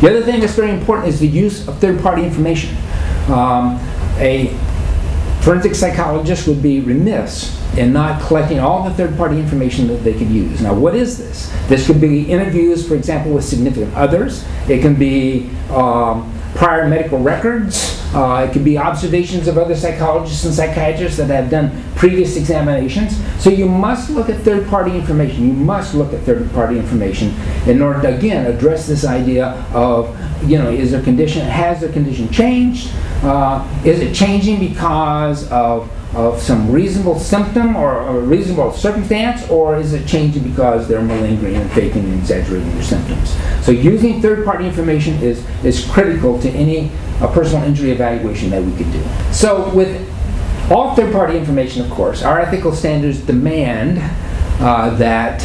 The other thing that's very important is the use of third-party information. A forensic psychologist would be remiss in not collecting all the third-party information that they could use. Now, what is this? This could be interviews, for example, with significant others. It can be prior medical records. It could be observations of other psychologists and psychiatrists that have done previous examinations. So you must look at third-party information. You must look at third-party information in order to, again, address this idea of, is their condition, has their condition changed? Is it changing because of some reasonable symptom or a reasonable circumstance, or is it changing because they're malingering and faking and exaggerating their symptoms? So using third-party information is critical to any personal injury evaluation that we could do. So with all third-party information, of course, our ethical standards demand that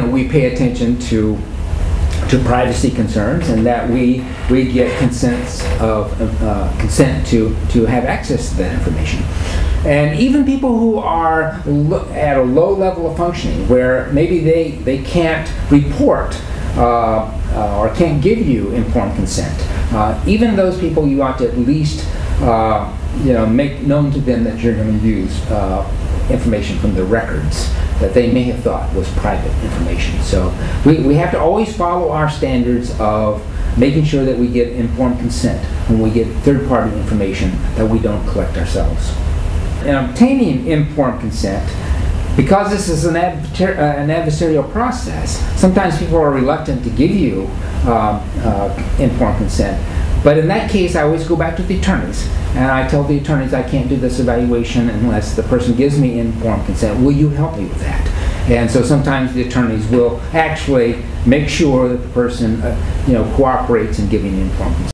we pay attention to privacy concerns, and that we get consent to have access to that information. And even people who are at a low level of functioning, where maybe they can't report or can't give you informed consent, even those people, you ought to at least make known to them that you're going to use information from the records that they may have thought was private information. So we have to always follow our standards of making sure that we get informed consent when we get third-party information that we don't collect ourselves. In obtaining informed consent, because this is an adversarial process, sometimes people are reluctant to give you informed consent. But in that case, I always go back to the attorneys, and I tell the attorneys I can't do this evaluation unless the person gives me informed consent. Will you help me with that? And so sometimes the attorneys will actually make sure that the person cooperates in giving informed consent.